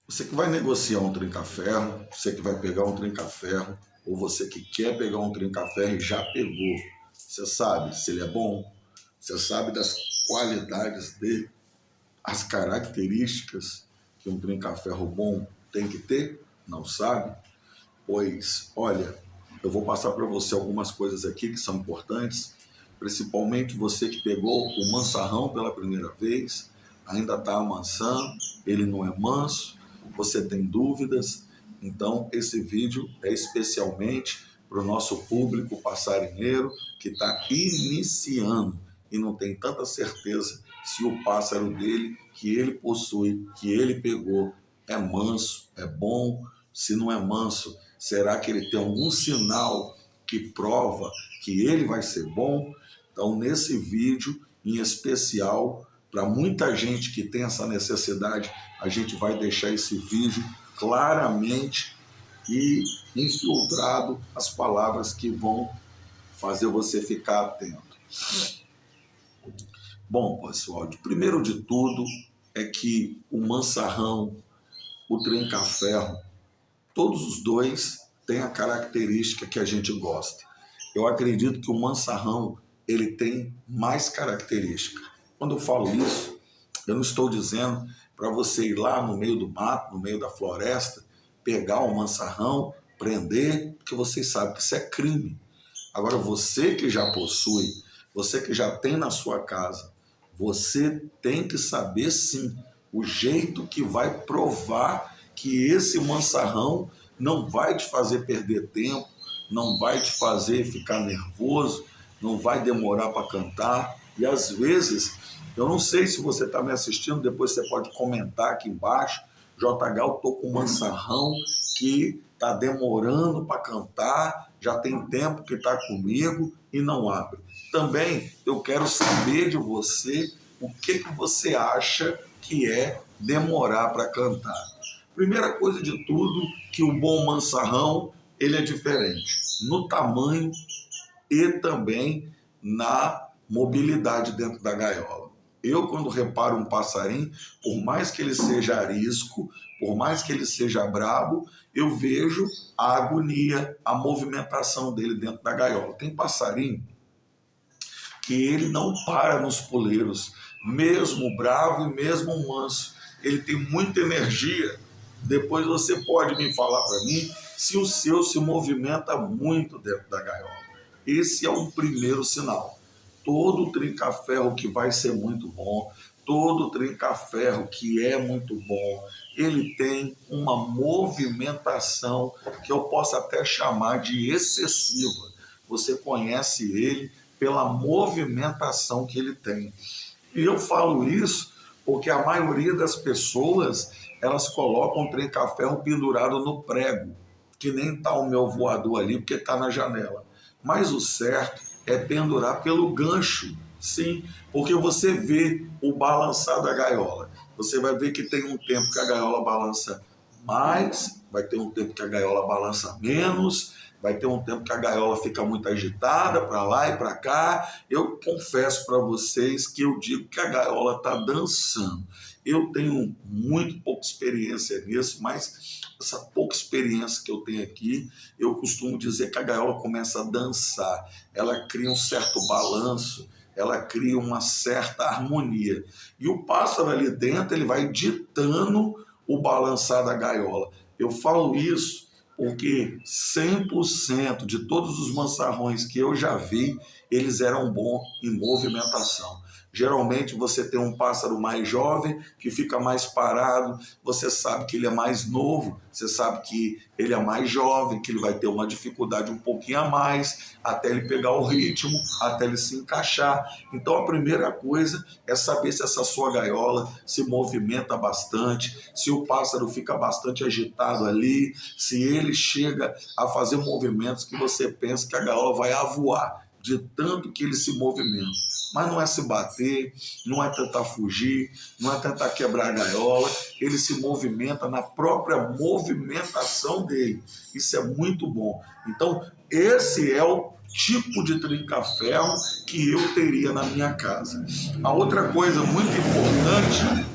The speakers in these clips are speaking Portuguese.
Você que vai negociar um trinca-ferro, você que vai pegar um trinca-ferro, ou você que quer pegar um trinca-ferro e já pegou, você sabe se ele é bom, você sabe das qualidades dele, as características que um trinca-ferro bom tem que ter? Não sabe? Pois, olha, eu vou passar para você algumas coisas aqui que são importantes, principalmente você que pegou o mansarrão pela primeira vez, ainda está amansando, ele não é manso, você tem dúvidas, então esse vídeo é especialmente para o nosso público passarinheiro que está iniciando e não tem tanta certeza se o pássaro dele, que ele possui, que ele pegou, é manso, é bom. Se não é manso, será que ele tem algum sinal que prova que ele vai ser bom? Então, nesse vídeo, em especial, para muita gente que tem essa necessidade, a gente vai deixar esse vídeo claramente e infiltrado as palavras que vão fazer você ficar atento. Bom, pessoal, primeiro de tudo é que o mansarrão, o trinca-ferro, todos os dois têm a característica que a gente gosta. Eu acredito que o mansarrão ele tem mais característica. Quando eu falo isso, eu não estou dizendo para você ir lá no meio do mato, no meio da floresta, pegar um mansarrão, prender, porque vocês sabem que isso é crime. Agora, você que já possui, você que já tem na sua casa, você tem que saber sim o jeito que vai provar que esse mansarrão não vai te fazer perder tempo, não vai te fazer ficar nervoso, não vai demorar para cantar. E às vezes, eu não sei se você está me assistindo, depois você pode comentar aqui embaixo, JH, eu estou com um mansarrão que está demorando para cantar, já tem tempo que está comigo e não abre. Também eu quero saber de você o que você acha que é demorar para cantar. Primeira coisa de tudo, que o bom mansarrão ele é diferente no tamanho e também na mobilidade dentro da gaiola. Eu, quando reparo um passarinho, por mais que ele seja arisco, por mais que ele seja brabo, eu vejo a agonia, a movimentação dele dentro da gaiola. Tem passarinho que ele não para nos poleiros, mesmo bravo e mesmo manso. Ele tem muita energia. Depois você pode me falar para mim se o seu se movimenta muito dentro da gaiola. Esse é um primeiro sinal. Todo trinca-ferro que vai ser muito bom, todo trinca-ferro que é muito bom, ele tem uma movimentação que eu posso até chamar de excessiva. Você conhece ele pela movimentação que ele tem. E eu falo isso porque a maioria das pessoas, elas colocam o trinca-ferro pendurado no prego, que nem está o meu voador ali, porque está na janela. Mas o certo é pendurar pelo gancho, sim, porque você vê o balançar da gaiola. Você vai ver que tem um tempo que a gaiola balança mais, vai ter um tempo que a gaiola balança menos, vai ter um tempo que a gaiola fica muito agitada para lá e para cá. Eu confesso para vocês que eu digo que a gaiola está dançando. Eu tenho muito pouca experiência nisso, mas essa pouca experiência que eu tenho aqui, eu costumo dizer que a gaiola começa a dançar. Ela cria um certo balanço, ela cria uma certa harmonia. E o pássaro ali dentro, ele vai ditando o balançar da gaiola. Eu falo isso porque 100% de todos os mansarrões que eu já vi, eles eram bons em movimentação. Geralmente você tem um pássaro mais jovem, que fica mais parado, você sabe que ele é mais novo, você sabe que ele é mais jovem, que ele vai ter uma dificuldade um pouquinho a mais, até ele pegar o ritmo, até ele se encaixar. Então a primeira coisa é saber se essa sua gaiola se movimenta bastante, se o pássaro fica bastante agitado ali, se ele chega a fazer movimentos que você pensa que a gaiola vai avoar, de tanto que ele se movimenta. Mas não é se bater, não é tentar fugir, não é tentar quebrar a gaiola, ele se movimenta na própria movimentação dele. Isso é muito bom. Então, esse é o tipo de trinca-ferro que eu teria na minha casa. A outra coisa muito importante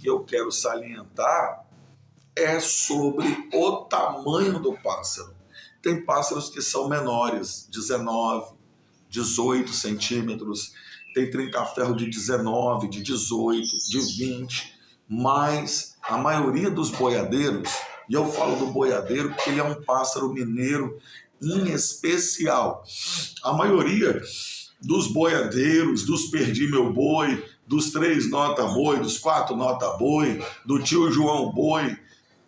que eu quero salientar é sobre o tamanho do pássaro. Tem pássaros que são menores, 19, 18 centímetros, tem trinca-ferro de 19, de 18, de 20, mas a maioria dos boiadeiros, e eu falo do boiadeiro porque ele é um pássaro mineiro em especial, a maioria dos boiadeiros, dos perdi meu boi, dos 3 nota boi, dos 4 nota boi, do tio João boi,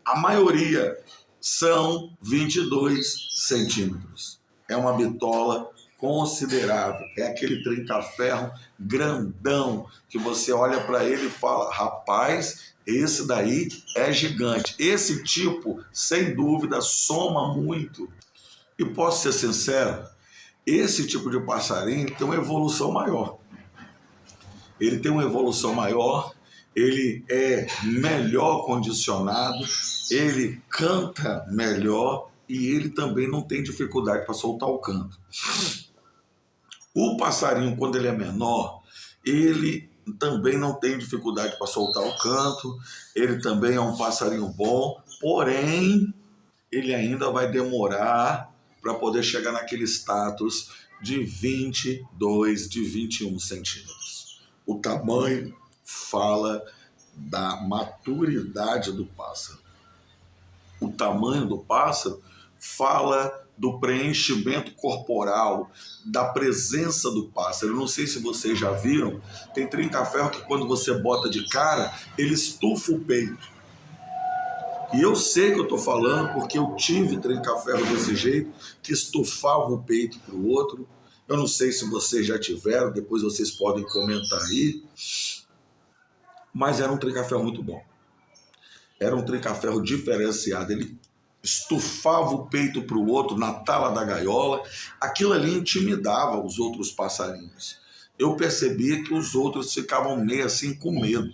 a maioria são 22 centímetros. É uma bitola considerável. É aquele trinca-ferro grandão que você olha para ele e fala, rapaz, esse daí é gigante. Esse tipo, sem dúvida, soma muito. E posso ser sincero, esse tipo de passarinho tem uma evolução maior. Ele tem uma evolução maior, ele é melhor condicionado, ele canta melhor e ele também não tem dificuldade para soltar o canto. O passarinho, quando ele é menor, ele também não tem dificuldade para soltar o canto, ele também é um passarinho bom, porém, ele ainda vai demorar para poder chegar naquele status de 22, de 21 centímetros. O tamanho fala da maturidade do pássaro. O tamanho do pássaro fala do preenchimento corporal, da presença do pássaro. Eu não sei se vocês já viram, tem trinca-ferro que quando você bota de cara, ele estufa o peito. E eu sei que eu estou falando porque eu tive trinca-ferro desse jeito, que estufava o peito para o outro. Eu não sei se vocês já tiveram, depois vocês podem comentar aí. Mas era um trinca-ferro muito bom. Era um trinca-ferro diferenciado. Ele estufava o peito para o outro na tala da gaiola. Aquilo ali intimidava os outros passarinhos. Eu percebia que os outros ficavam meio assim com medo.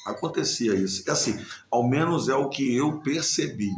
Acontecia isso. É assim, ao menos é o que eu percebi.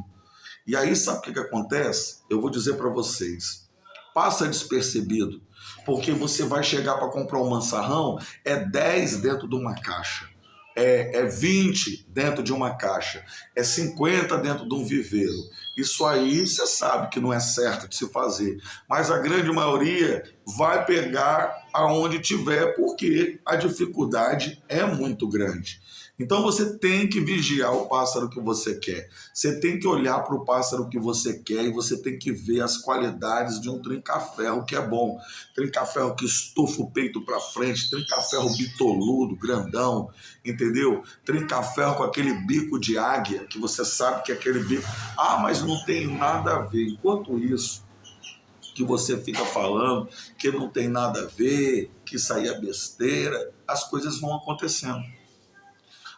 E aí, sabe o que acontece? Eu vou dizer para vocês. Passa despercebido, porque você vai chegar para comprar um mansarrão, é 10 dentro de uma caixa, é 20 dentro de uma caixa, é 50 dentro de um viveiro. Isso aí você sabe que não é certo de se fazer, mas a grande maioria vai pegar aonde tiver, porque a dificuldade é muito grande. Então você tem que vigiar o pássaro que você quer, você tem que olhar para o pássaro que você quer e você tem que ver as qualidades de um trinca-ferro que é bom. Trinca-ferro que estufa o peito para frente, trinca-ferro bitoludo, grandão, entendeu? Trinca-ferro com aquele bico de águia, que você sabe que é aquele bico... Ah, mas não tem nada a ver. Enquanto isso, que você fica falando que não tem nada a ver, que isso aí é besteira, as coisas vão acontecendo.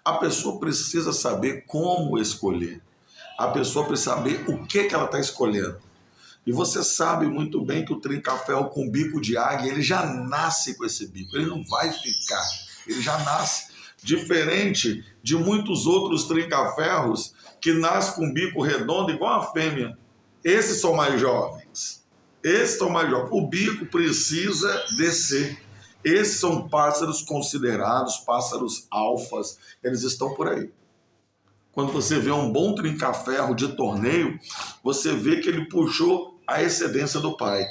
A pessoa precisa saber como escolher. A pessoa precisa saber o que ela está escolhendo. E você sabe muito bem que o trinca-ferro com bico de águia, ele já nasce com esse bico. Ele não vai ficar. Ele já nasce. Diferente de muitos outros trinca-ferros que nascem com bico redondo igual a fêmea. Esses são mais jovens. Esses são mais jovens. O bico precisa descer. Esses são pássaros considerados pássaros alfas, eles estão por aí. Quando você vê um bom trinca-ferro de torneio, você vê que ele puxou a excedência do pai,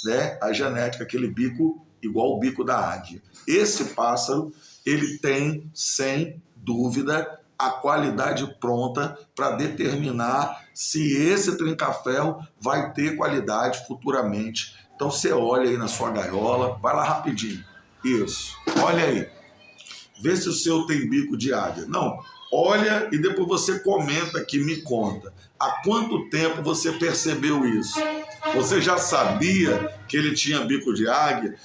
né? A genética, aquele bico igual o bico da águia. Esse pássaro, ele tem, sem dúvida, a qualidade pronta para determinar se esse trinca-ferro vai ter qualidade futuramente. Então você olha aí na sua gaiola, vai lá rapidinho. Isso, olha aí, vê se o seu tem bico de águia. Não, olha e depois você comenta aqui, me conta. Há quanto tempo você percebeu isso? Você já sabia que ele tinha bico de águia?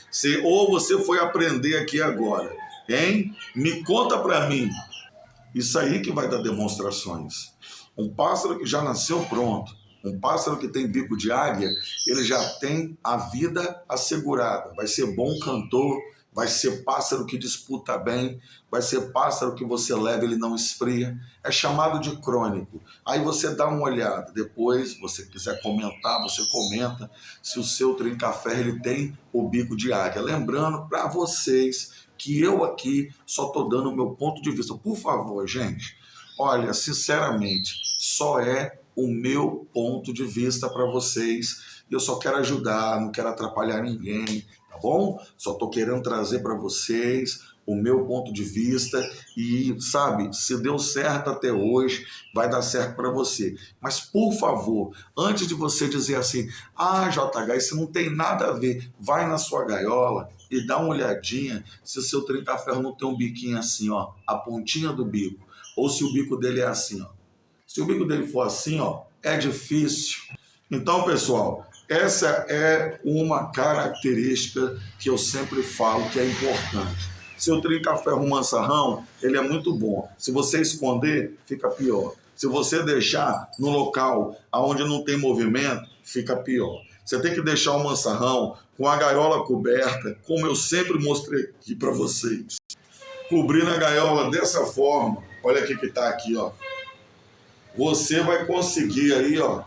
Ou você foi aprender aqui agora? Hein? Me conta para mim. Isso aí que vai dar demonstrações. Um pássaro que já nasceu pronto, um pássaro que tem bico de águia, ele já tem a vida assegurada. Vai ser bom cantor, vai ser pássaro que disputa bem, vai ser pássaro que você leva, ele não esfria. É chamado de crônico. Aí você dá uma olhada, depois, se você quiser comentar, você comenta se o seu trinca-ferro ele tem o bico de águia. Lembrando para vocês que eu aqui só estou dando o meu ponto de vista. Por favor, gente, olha, sinceramente, só é o meu ponto de vista para vocês. Eu só quero ajudar, não quero atrapalhar ninguém, tá bom? Só estou querendo trazer para vocês o meu ponto de vista e, sabe, se deu certo até hoje, vai dar certo para você. Mas, por favor, antes de você dizer assim, JH, isso não tem nada a ver, vai na sua gaiola e dá uma olhadinha se o seu trinca-ferro não tem um biquinho assim, ó, a pontinha do bico, ou se o bico dele é assim, ó. Se o bico dele for assim, ó, é difícil. Então, pessoal, essa é uma característica que eu sempre falo que é importante. Seu trinca-ferro mansarrão, ele é muito bom. Se você esconder, fica pior. Se você deixar no local onde não tem movimento, fica pior. Você tem que deixar o mansarrão com a gaiola coberta, como eu sempre mostrei aqui para vocês. Cobrindo a gaiola dessa forma, olha aqui que está aqui, ó. Você vai conseguir aí, ó,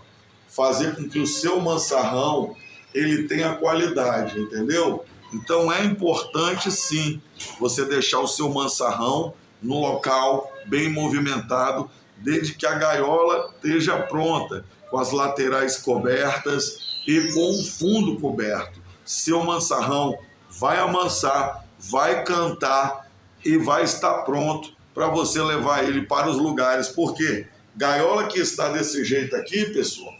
fazer com que o seu mansarrão ele tenha qualidade, entendeu? Então é importante sim você deixar o seu mansarrão no local bem movimentado, desde que a gaiola esteja pronta, com as laterais cobertas e com o fundo coberto. Seu mansarrão vai amansar, vai cantar e vai estar pronto para você levar ele para os lugares. Por quê? Gaiola que está desse jeito aqui, pessoal,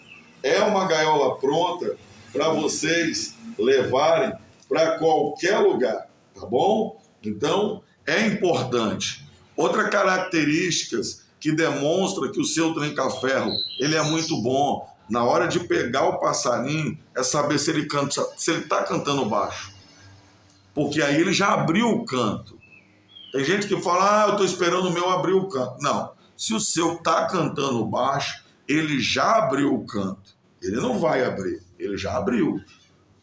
é uma gaiola pronta para vocês levarem para qualquer lugar, tá bom? Então, é importante. Outra característica que demonstra que o seu trinca-ferro ele é muito bom na hora de pegar o passarinho é saber se ele está cantando baixo. Porque aí ele já abriu o canto. Tem gente que fala, eu estou esperando o meu abrir o canto. Não, se o seu está cantando baixo, ele já abriu o canto. Ele não vai abrir, ele já abriu,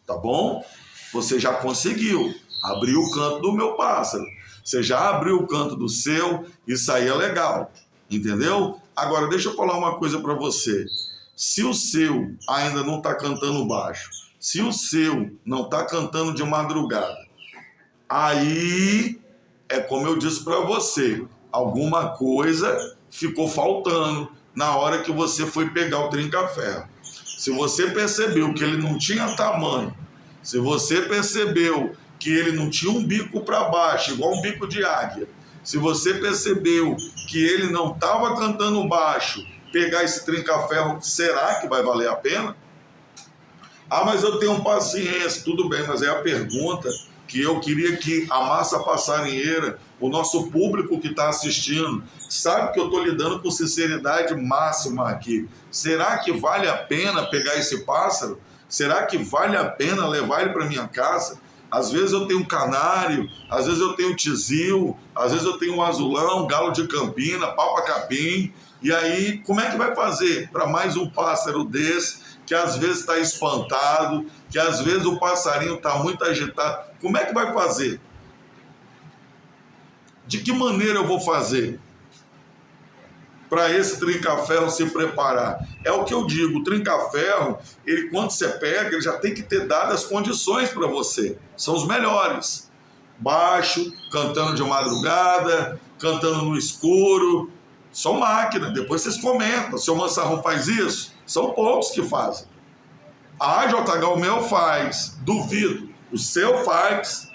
tá bom? Você já conseguiu abrir o canto do meu pássaro. Você já abriu o canto do seu, isso aí é legal, entendeu? Agora, deixa eu falar uma coisa para você. Se o seu ainda não está cantando baixo, se o seu não está cantando de madrugada, aí é como eu disse para você, alguma coisa ficou faltando na hora que você foi pegar o trinca-ferro. Se você percebeu que ele não tinha tamanho, se você percebeu que ele não tinha um bico para baixo, igual um bico de águia, se você percebeu que ele não estava cantando baixo, pegar esse trinca-ferro, será que vai valer a pena? Mas eu tenho paciência, tudo bem, mas é a pergunta que eu queria que a massa passarinheira, o nosso público que está assistindo, sabe que eu estou lidando com sinceridade máxima aqui. Será que vale a pena pegar esse pássaro? Será que vale a pena levar ele para minha casa? Às vezes eu tenho um canário, às vezes eu tenho um tizil, às vezes eu tenho um azulão, galo de campina, papa-capim. E aí, como é que vai fazer para mais um pássaro desse, que às vezes está espantado, que às vezes o passarinho está muito agitado? Como é que vai fazer? De que maneira eu vou fazer para esse trinca-ferro se preparar? É o que eu digo, o trinca-ferro, ele quando você pega, ele já tem que ter dado as condições para você. São os melhores. Baixo, cantando de madrugada, cantando no escuro. São máquinas, depois vocês comentam. Seu mansarrão faz isso? São poucos que fazem. JH, o meu faz, duvido. O seu faz,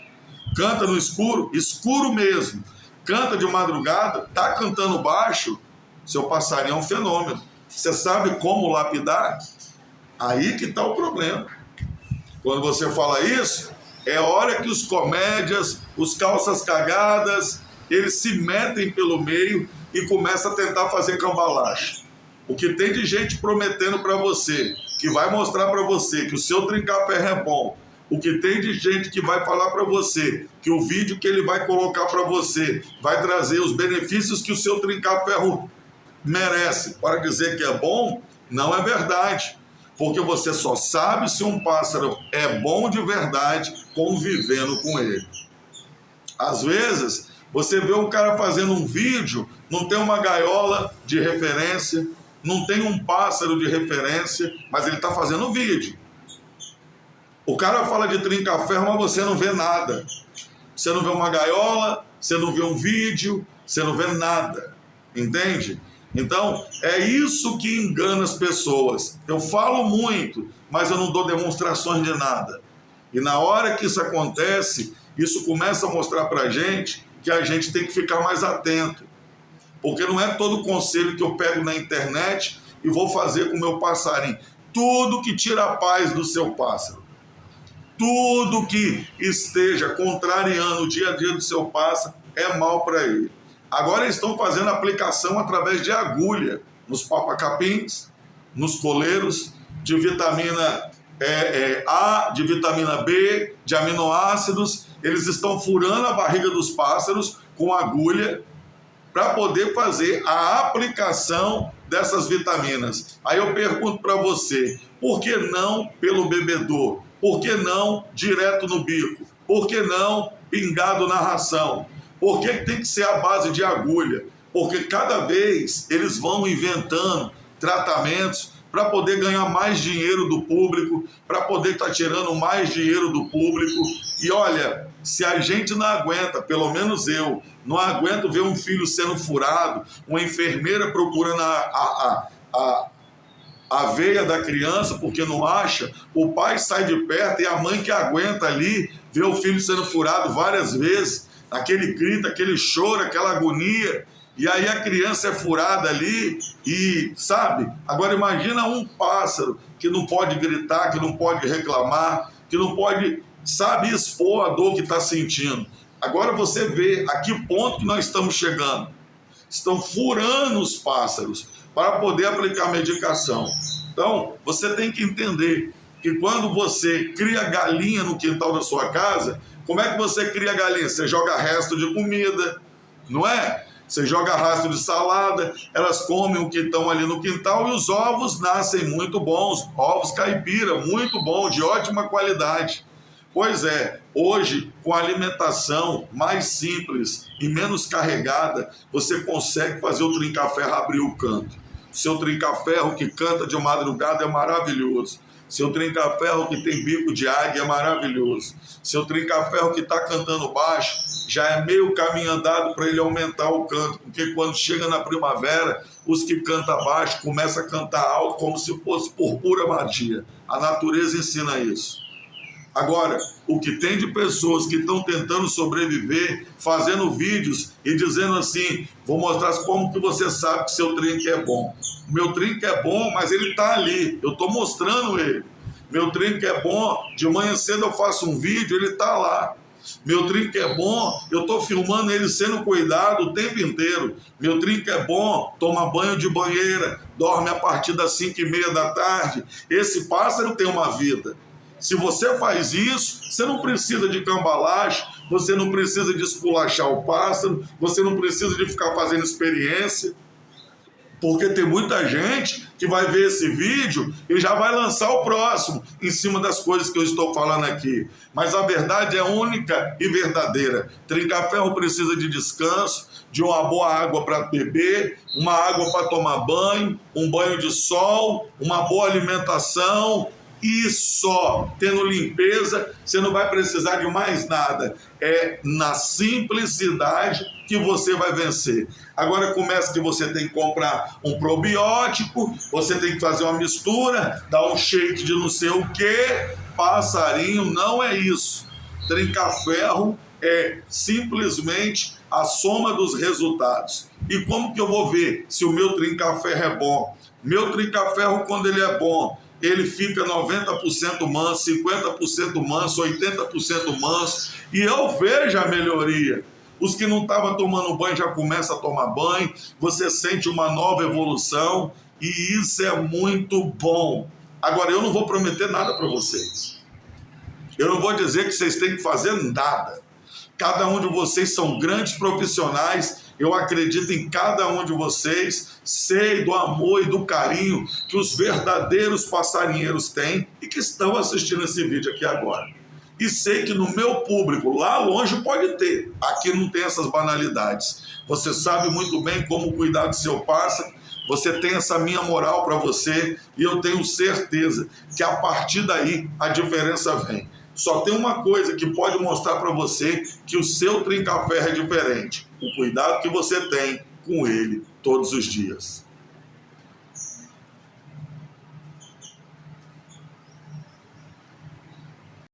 canta no escuro, escuro mesmo. Canta de madrugada, tá cantando baixo, seu passarinho é um fenômeno. Você sabe como lapidar? Aí que está o problema. Quando você fala isso, é hora que os comédias, os calças cagadas, eles se metem pelo meio e começam a tentar fazer cambalache. O que tem de gente prometendo para você, que vai mostrar para você que o seu trinca-ferro é bom, o que tem de gente que vai falar para você que o vídeo que ele vai colocar para você vai trazer os benefícios que o seu trinca-ferro merece para dizer que é bom, não é verdade. Porque você só sabe se um pássaro é bom de verdade convivendo com ele. Às vezes, você vê um cara fazendo um vídeo, não tem uma gaiola de referência, não tem um pássaro de referência, mas ele está fazendo um vídeo. O cara fala de trinca-ferro, mas você não vê nada. você não vê uma gaiola, você não vê um vídeo, você não vê nada, entende? Então, é isso que engana as pessoas. Eu falo muito, mas eu não dou demonstrações de nada. E na hora que isso acontece, isso começa a mostrar para a gente que a gente tem que ficar mais atento. Porque não é todo conselho que eu pego na internet e vou fazer com o meu passarinho. Tudo que tira a paz do seu pássaro, tudo que esteja contrariando o dia a dia do seu pássaro é mal para ele. Agora eles estão fazendo aplicação através de agulha nos papacapins, nos coleiros, de vitamina A, de vitamina B, de aminoácidos. Eles estão furando a barriga dos pássaros com agulha para poder fazer a aplicação dessas vitaminas. Aí eu pergunto para você, por que não pelo bebedor? Por que não direto no bico? Por que não pingado na ração? Por que tem que ser a base de agulha? Porque cada vez eles vão inventando tratamentos para poder ganhar mais dinheiro do público, para poder estar tirando mais dinheiro do público. E olha, se a gente não aguenta, pelo menos eu, não aguento ver um filho sendo furado, uma enfermeira procurando a veia da criança porque não acha, o pai sai de perto e a mãe que aguenta ali ver o filho sendo furado várias vezes, aquele grito, aquele choro, aquela agonia, e aí a criança é furada ali e, sabe? Agora imagina um pássaro que não pode gritar, que não pode reclamar, que não pode, sabe, expor a dor que está sentindo. Agora você vê a que ponto que nós estamos chegando. Estão furando os pássaros para poder aplicar medicação. Então, você tem que entender que quando você cria galinha no quintal da sua casa, como é que você cria galinha? Você joga resto de comida, não é? Você joga resto de salada, elas comem o que estão ali no quintal e os ovos nascem muito bons, ovos caipira, muito bom, de ótima qualidade. Pois é, hoje, com a alimentação mais simples e menos carregada, você consegue fazer o trinca-ferro abrir o canto. Seu trinca-ferro que canta de madrugada é maravilhoso. Seu trinca-ferro que tem bico de águia é maravilhoso. Seu trinca-ferro que está cantando baixo já é meio caminho andado para ele aumentar o canto, porque quando chega na primavera, os que cantam baixo começam a cantar alto como se fosse por pura magia. A natureza ensina isso. Agora, o que tem de pessoas que estão tentando sobreviver, fazendo vídeos e dizendo assim, vou mostrar como que você sabe que seu trinca é bom. Meu trinca é bom, mas ele está ali, eu estou mostrando ele. Meu trinca é bom, de manhã cedo eu faço um vídeo, ele está lá. Meu trinca é bom, eu estou filmando ele sendo cuidado o tempo inteiro. Meu trinca é bom, toma banho de banheira, dorme a partir das 5h30 da tarde. Esse pássaro tem uma vida. Se você faz isso, você não precisa de cambalacho, você não precisa de esculachar o pássaro, você não precisa de ficar fazendo experiência, porque tem muita gente que vai ver esse vídeo e já vai lançar o próximo em cima das coisas que eu estou falando aqui. Mas a verdade é única e verdadeira. Trinca-ferro precisa de descanso, de uma boa água para beber, uma água para tomar banho, um banho de sol, uma boa alimentação. E só tendo limpeza, você não vai precisar de mais nada. É na simplicidade que você vai vencer. Agora começa que você tem que comprar um probiótico, você tem que fazer uma mistura, dar um shake de não sei o quê. Passarinho não é isso. Trinca-ferro é simplesmente a soma dos resultados. E como que eu vou ver se o meu trinca-ferro é bom? Meu trinca-ferro, quando ele é bom, ele fica 90% manso, 50% manso, 80% manso, e eu vejo a melhoria. Os que não estavam tomando banho já começam a tomar banho, você sente uma nova evolução, e isso é muito bom. Agora, eu não vou prometer nada para vocês. Eu não vou dizer que vocês têm que fazer nada. Cada um de vocês são grandes profissionais. Eu acredito em cada um de vocês, sei do amor e do carinho que os verdadeiros passarinheiros têm e que estão assistindo esse vídeo aqui agora. E sei que no meu público, lá longe pode ter, aqui não tem essas banalidades. Você sabe muito bem como cuidar do seu pássaro, você tem essa minha moral para você e eu tenho certeza que a partir daí a diferença vem. Só tem uma coisa que pode mostrar para você que o seu trinca-ferro é diferente: o cuidado que você tem com ele todos os dias.